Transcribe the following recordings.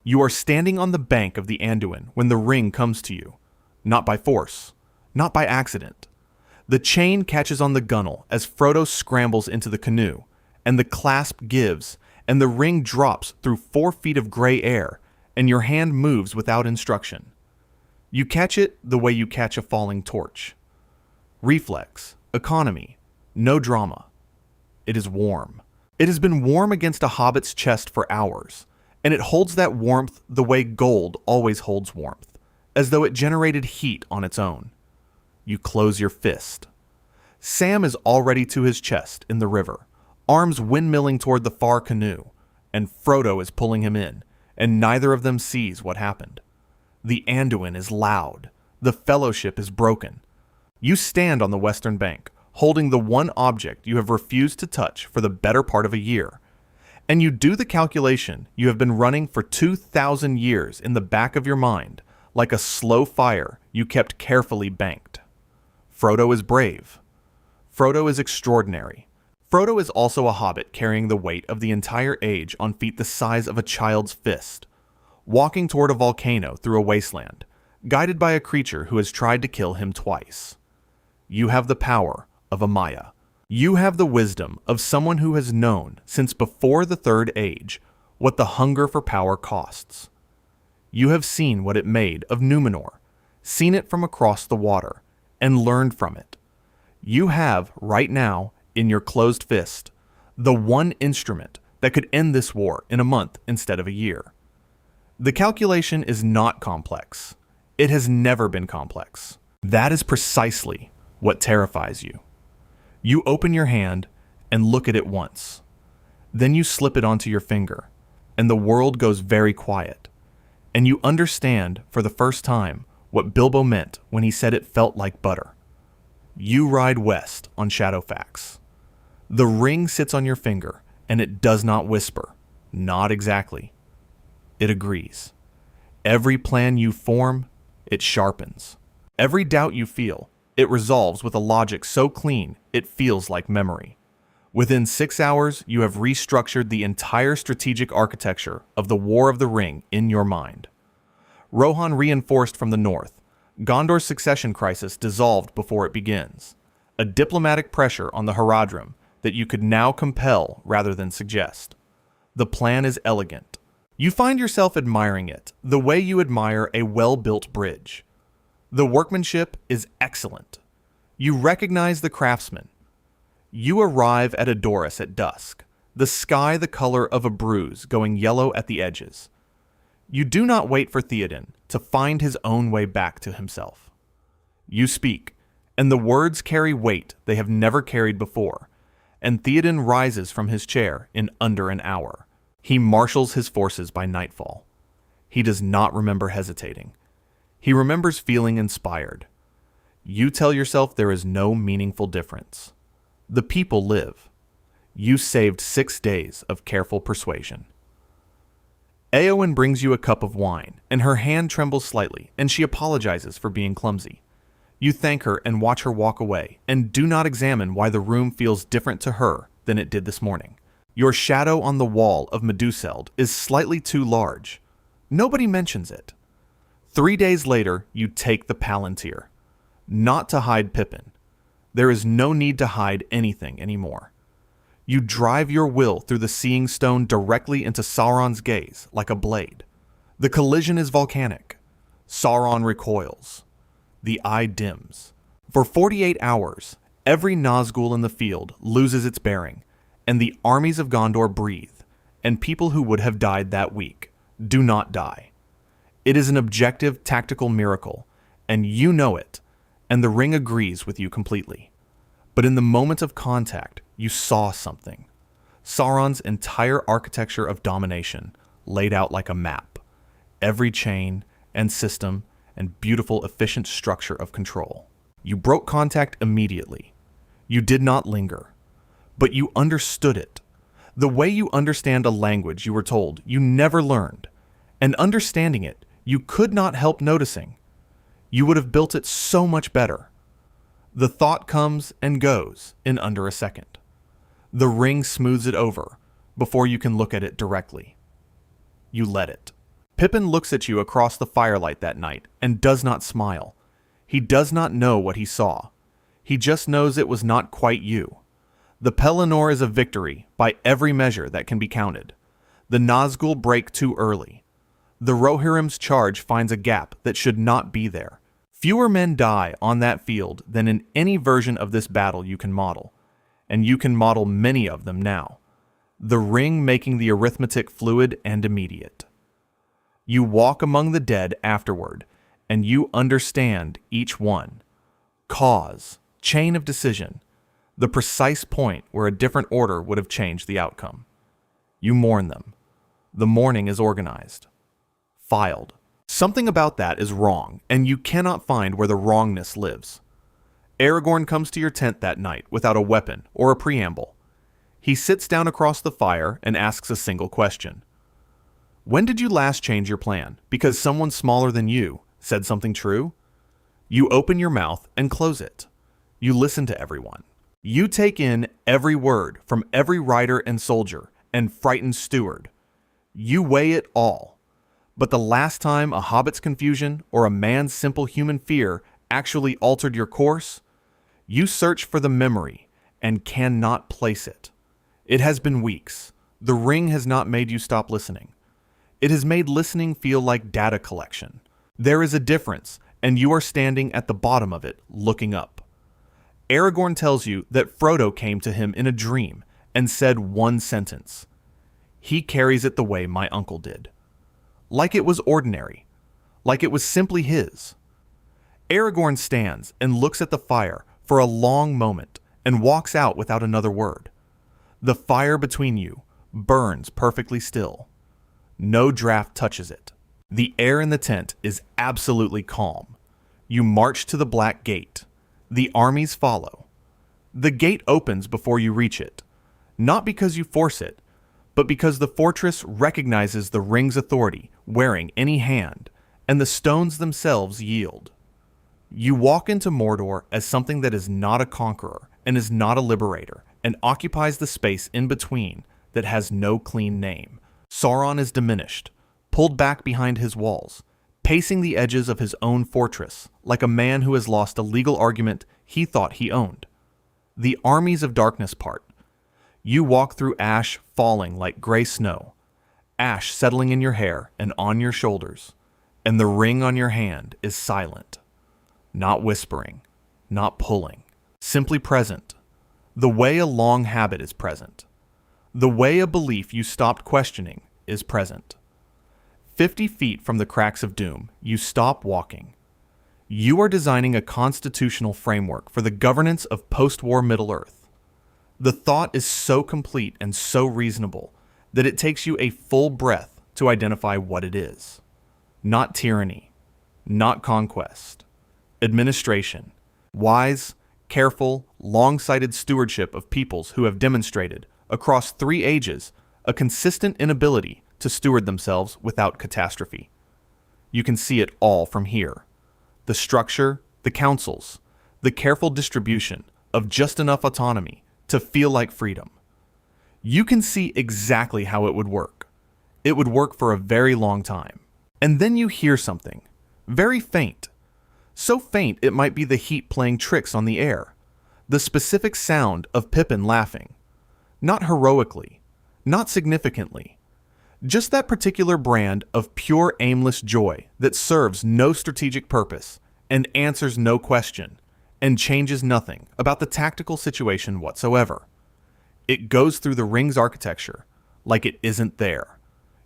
You are standing on the bank of the Anduin when the ring comes to you. Not by force, not by accident. The chain catches on the gunwale as Frodo scrambles into the canoe, and the clasp gives, and the ring drops through 4 feet of gray air, and your hand moves without instruction. You catch it the way you catch a falling torch. Reflex, economy, no drama. It is warm. It has been warm against a hobbit's chest for hours, and it holds that warmth the way gold always holds warmth, as though it generated heat on its own. You close your fist. Sam is already to his chest in the river, arms windmilling toward the far canoe, and Frodo is pulling him in, and neither of them sees what happened. The Anduin is loud. The fellowship is broken. You stand on the western bank, holding the one object you have refused to touch for the better part of a year, and you do the calculation you have been running for 2,000 years in the back of your mind, like a slow fire you kept carefully banked. Frodo is brave. Frodo is extraordinary. Frodo is also a hobbit carrying the weight of the entire age on feet the size of a child's fist, walking toward a volcano through a wasteland, guided by a creature who has tried to kill him twice. You have the power of a Maya. You have the wisdom of someone who has known since before the Third Age what the hunger for power costs. You have seen what it made of Numenor, seen it from across the water, and learned from it. You have, right now, in your closed fist, the one instrument that could end this war in a month instead of a year. The calculation is not complex. It has never been complex. That is precisely what terrifies you. You open your hand and look at it once. Then you slip it onto your finger, and the world goes very quiet, and you understand for the first time what Bilbo meant when he said it felt like butter. You ride west on Shadowfax. The ring sits on your finger, and it does not whisper. Not exactly. It agrees. Every plan you form, it sharpens. Every doubt you feel, it resolves with a logic so clean it feels like memory. Within 6 hours, you have restructured the entire strategic architecture of the War of the Ring in your mind. Rohan reinforced from the north. Gondor's succession crisis dissolved before it begins. A diplomatic pressure on the Haradrim that you could now compel rather than suggest. The plan is elegant. You find yourself admiring it the way you admire a well-built bridge. The workmanship is excellent. You recognize the craftsman. You arrive at Edoras at dusk, the sky the color of a bruise going yellow at the edges. You do not wait for Theoden to find his own way back to himself. You speak, and the words carry weight they have never carried before, and Theoden rises from his chair in under an hour. He marshals his forces by nightfall. He does not remember hesitating. He remembers feeling inspired. You tell yourself there is no meaningful difference. The people live. You saved 6 days of careful persuasion. Éowyn brings you a cup of wine, and her hand trembles slightly, and she apologizes for being clumsy. You thank her and watch her walk away, and do not examine why the room feels different to her than it did this morning. Your shadow on the wall of Meduseld is slightly too large. Nobody mentions it. 3 days later, you take the Palantir. Not to hide Pippin. There is no need to hide anything anymore. You drive your will through the Seeing Stone directly into Sauron's gaze like a blade. The collision is volcanic. Sauron recoils. The eye dims. For 48 hours, every Nazgul in the field loses its bearing, and the armies of Gondor breathe, and people who would have died that week do not die. It is an objective tactical miracle, and you know it, and the ring agrees with you completely. But in the moment of contact, you saw something. Sauron's entire architecture of domination laid out like a map. Every chain and system and beautiful efficient structure of control. You broke contact immediately. You did not linger. But you understood it. The way you understand a language you were told you never learned. And understanding it, you could not help noticing. You would have built it so much better. The thought comes and goes in under a second. The ring smooths it over before you can look at it directly. You let it. Pippin looks at you across the firelight that night and does not smile. He does not know what he saw. He just knows it was not quite you. The Pelennor is a victory by every measure that can be counted. The Nazgul break too early. The Rohirrim's charge finds a gap that should not be there. Fewer men die on that field than in any version of this battle you can model, and you can model many of them now. The ring making the arithmetic fluid and immediate. You walk among the dead afterward, and you understand each one. Cause, chain of decision, the precise point where a different order would have changed the outcome. You mourn them. The mourning is organized. Filed. Something about that is wrong, and you cannot find where the wrongness lives. Aragorn comes to your tent that night without a weapon or a preamble. He sits down across the fire and asks a single question. When did you last change your plan because someone smaller than you said something true? You open your mouth and close it. You listen to everyone. You take in every word from every rider and soldier and frightened steward. You weigh it all. But the last time a hobbit's confusion or a man's simple human fear actually altered your course, you search for the memory and cannot place it. It has been weeks. The ring has not made you stop listening. It has made listening feel like data collection. There is a difference, and you are standing at the bottom of it, looking up. Aragorn tells you that Frodo came to him in a dream and said one sentence. He carries it the way my uncle did. Like it was ordinary. Like it was simply his. Aragorn stands and looks at the fire for a long moment and walks out without another word. The fire between you burns perfectly still. No draft touches it. The air in the tent is absolutely calm. You march to the Black Gate. The armies follow. The gate opens before you reach it, not because you force it, but because the fortress recognizes the ring's authority wearing any hand, and the stones themselves yield. You walk into Mordor as something that is not a conqueror and is not a liberator, and occupies the space in between that has no clean name. Sauron is diminished, pulled back behind his walls, pacing the edges of his own fortress like a man who has lost a legal argument he thought he owned. The armies of darkness part. You walk through ash falling like gray snow, ash settling in your hair and on your shoulders, and the ring on your hand is silent, not whispering, not pulling, simply present, the way a long habit is present, the way a belief you stopped questioning is present. 50 feet from the cracks of doom, you stop walking. You are designing a constitutional framework for the governance of post-war Middle-earth. The thought is so complete and so reasonable that it takes you a full breath to identify what it is. Not tyranny, not conquest. Administration. Wise, careful, long-sighted stewardship of peoples who have demonstrated, across 3 ages, a consistent inability to steward themselves without catastrophe. You can see it all from here. The structure, the councils, the careful distribution of just enough autonomy to feel like freedom. You can see exactly how it would work. It would work for a very long time. And then you hear something, very faint. So faint it might be the heat playing tricks on the air. The specific sound of Pippin laughing. Not heroically, not significantly. Just that particular brand of pure aimless joy that serves no strategic purpose and answers no question and changes nothing about the tactical situation whatsoever. It goes through the ring's architecture like it isn't there.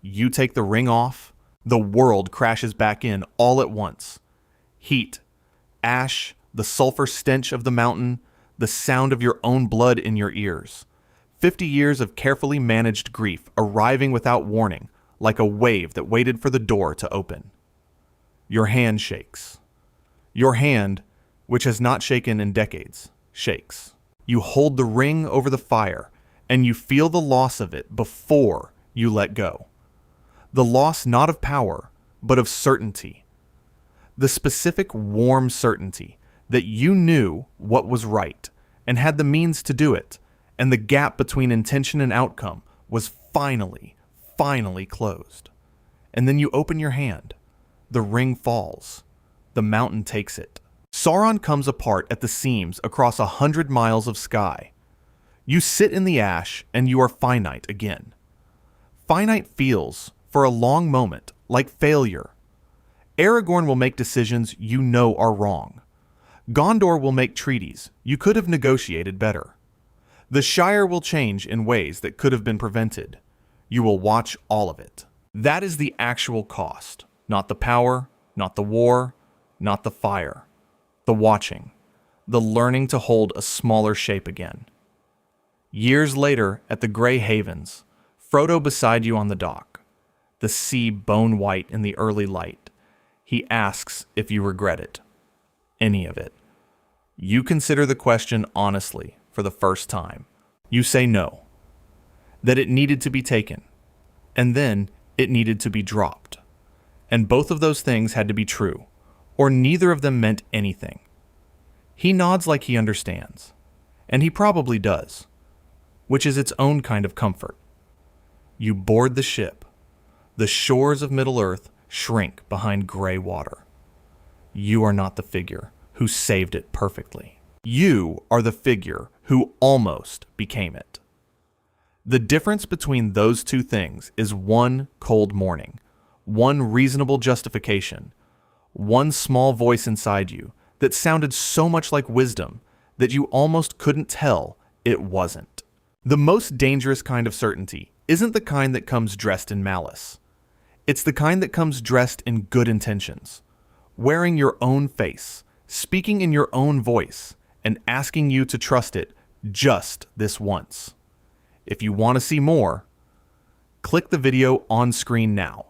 You take the ring off, the world crashes back in all at once. Heat, ash, the sulfur stench of the mountain, the sound of your own blood in your ears. 50 years of carefully managed grief arriving without warning, like a wave that waited for the door to open. Your hand shakes. Your hand, which has not shaken in decades, shakes. You hold the ring over the fire, and you feel the loss of it before you let go. The loss not of power, but of certainty. The specific warm certainty that you knew what was right and had the means to do it, and the gap between intention and outcome was finally closed. and then you open your hand. The ring falls. The mountain takes it. Sauron comes apart at the seams across 100 miles of sky. You sit in the ash, and you are finite again. Finite feels, for a long moment, like failure. Aragorn will make decisions you know are wrong. Gondor will make treaties you could have negotiated better. The Shire will change in ways that could have been prevented. You will watch all of it. That is the actual cost, not the power, not the war, not the fire. The watching, the learning to hold a smaller shape again. Years later, at the Grey Havens, Frodo beside you on the dock, the sea bone white in the early light, he asks if you regret it. Any of it. You consider the question honestly for the first time. You say no. That it needed to be taken. And then it needed to be dropped. And both of those things had to be true, or neither of them meant anything. He nods like he understands. And he probably does. Which is its own kind of comfort. You board the ship. The shores of Middle-earth shrink behind gray water. You are not the figure who saved it perfectly. You are the figure who almost became it. The difference between those two things is one cold morning, one reasonable justification, one small voice inside you that sounded so much like wisdom that you almost couldn't tell it wasn't. The most dangerous kind of certainty isn't the kind that comes dressed in malice. It's the kind that comes dressed in good intentions, wearing your own face, speaking in your own voice, and asking you to trust it just this once. If you want to see more, click the video on screen now.